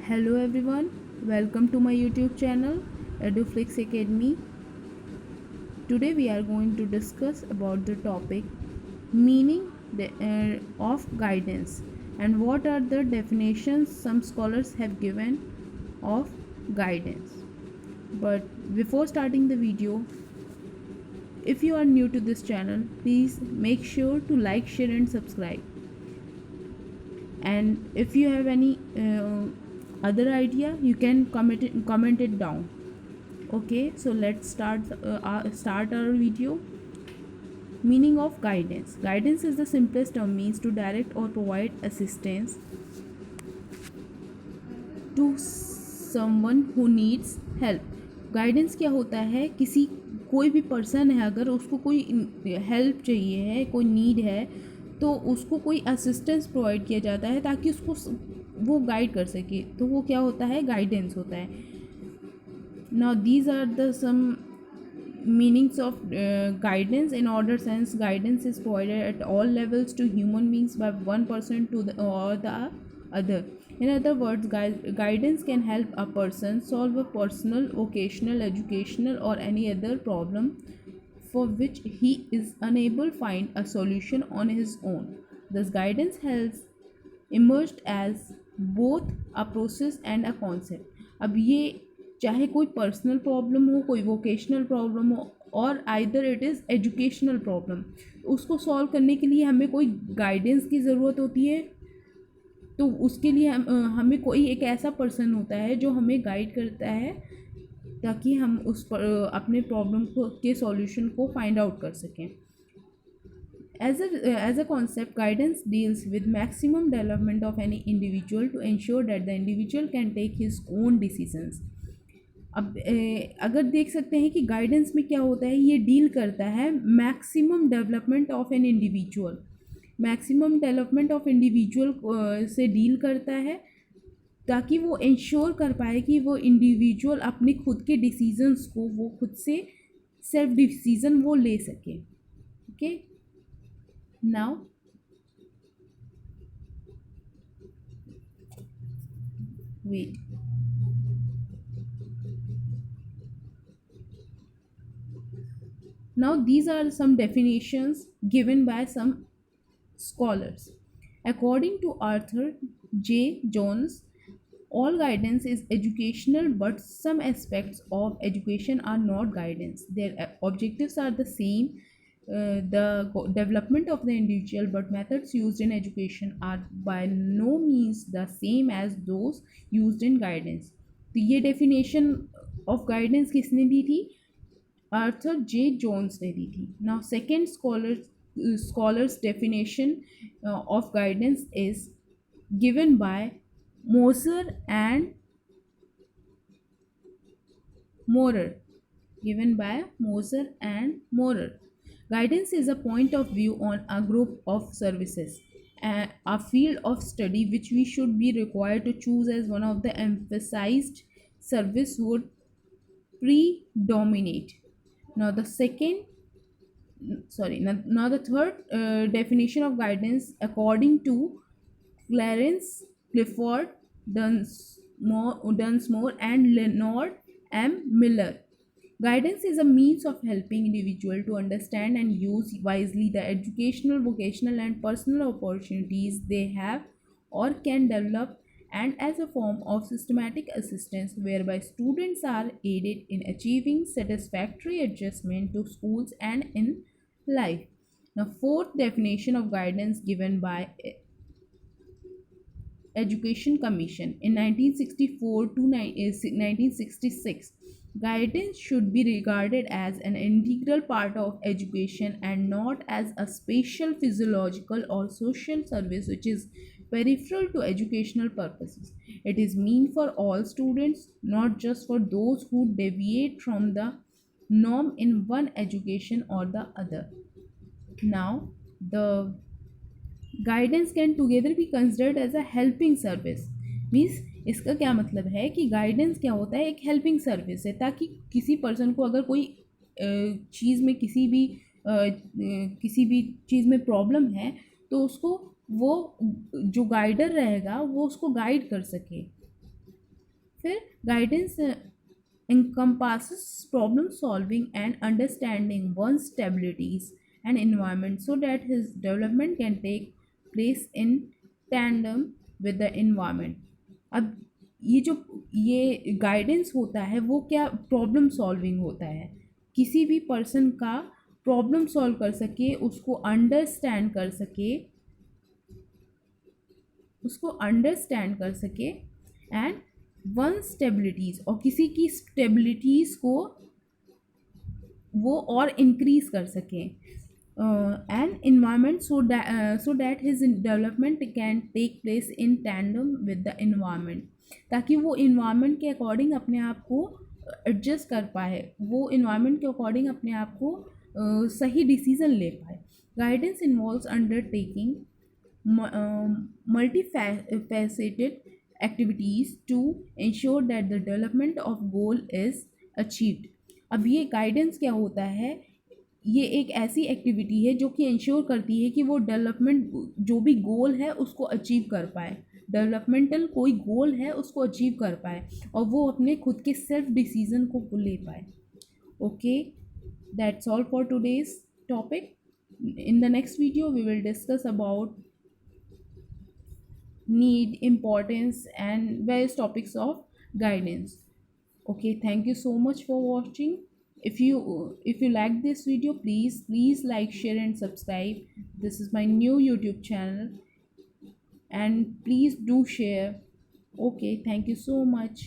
Hello everyone, welcome to my YouTube channel EduFlix Academy. Today we are going to discuss about the topic meaning of guidance and what are the definitions some scholars have given of guidance. But before starting the video, if you are new to this channel, please make sure to like, share and subscribe. And if you have any other idea, you can comment it down. Okay, so let's start our video. Meaning of guidance. Guidance is the simplest term means to direct or provide assistance to someone who needs help. Guidance क्या होता है, किसी कोई भी person है अगर उसको कोई हेल्प चाहिए है, कोई नीड है, तो उसको कोई असिस्टेंस प्रोवाइड किया जाता है ताकि उसको वो गाइड कर सके, तो वो क्या होता है, गाइडेंस होता है. Now these are the some meanings of guidance. In order sense, guidance is provided at all levels to human beings by one person to the or the other. In other words, guidance can help a person solve a personal, vocational, educational or any other problem for which he is unable to find a solution on his own. Thus guidance has emerged as both a process and a concept. अब ये चाहे कोई personal problem हो, कोई vocational problem हो और either it is educational problem, उसको solve करने के लिए हमें कोई गाइडेंस की ज़रूरत होती है. तो उसके लिए हमें कोई एक ऐसा पर्सन होता है जो हमें गाइड करता है ताकि हम अपने प्रॉब्लम को के सॉल्यूशन को फाइंड आउट कर सकें. As a concept, guidance deals with maximum development of any individual to ensure that the individual can take his own decisions. अब अगर देख सकते हैं कि गाइडेंस में क्या होता है, ये डील करता है maximum development of an individual. Maximum development of individual से डील करता है ताकि वो इंश्योर कर पाए कि वो इंडिविजुअल अपने खुद के डिसीजंस को वो खुद से सेल्फ डिसीजन वो ले सके. Okay, now wait. Now these are some definitions given by some scholars. According to Arthur J. Jones, all guidance is educational, but some aspects of education are not guidance. Their objectives are the same, the development of the individual, but methods used in education are by no means the same as those used in guidance. तो ये definition of guidance किसने दी थी? Arthur जे Jones ने दी थी. Now second scholars definition of guidance is given by Moser and Morer. Guidance is a point of view on a group of services, a field of study which we should be required to choose as one of the emphasized service would predominate. Now the third definition of guidance according to Clarence Clifford Dunsmore and Leonard M. Miller. Guidance is a means of helping individual to understand and use wisely the educational, vocational and personal opportunities they have or can develop, and as a form of systematic assistance whereby students are aided in achieving satisfactory adjustment to schools and in life. Now, fourth definition of guidance given by Education Commission in 1964 to 1966. Guidance should be regarded as an integral part of education and not as a special physiological or social service which is peripheral to educational purposes. It is meant for all students, not just for those who deviate from the norm in one education or the other. Now, the guidance can together be considered as a helping service. Means इसका क्या मतलब है कि guidance क्या होता है, एक helping service है ताकि किसी पर्सन को अगर कोई चीज़ में किसी भी चीज़ में प्रॉब्लम है तो उसको वो जो गाइडर रहेगा वो उसको गाइड कर सके. फिर guidance encompasses problem solving and understanding one's stabilities and environment so that his development can take place in tandem with the environment. अब ये जो ये गाइडेंस होता है वो क्या प्रॉब्लम सॉल्विंग होता है, किसी भी पर्सन का प्रॉब्लम सॉल्व कर सके, उसको अंडरस्टैंड कर सके एंड वन स्टेबिलिटीज़, और किसी की स्टेबिलिटीज़ को वो और इंक्रीज कर सकें, and environment so that his development can take place in tandem with the environment, ताकि वो इन्वायरमेंट के अकॉर्डिंग अपने आप को एडजस्ट कर पाए, वो इन्वायरमेंट के अकॉर्डिंग अपने आप को सही डिसीज़न ले पाए. Guidance involves undertaking multifaceted activities to ensure that the development of goal is achieved. अब ये गाइडेंस क्या होता है, ये एक ऐसी एक्टिविटी है जो कि इंश्योर करती है कि वो डेवलपमेंट जो भी गोल है उसको अचीव कर पाए, डेवलपमेंटल कोई गोल है उसको अचीव कर पाए और वो अपने खुद के सेल्फ डिसीजन को ले पाए. Okay, that's all for today's topic. In the next video we will discuss about need, importance and various topics of guidance. Okay, thank you so much for watching. If you like this video, please like, share and subscribe. This is my new YouTube channel and please do share. Okay, thank you so much.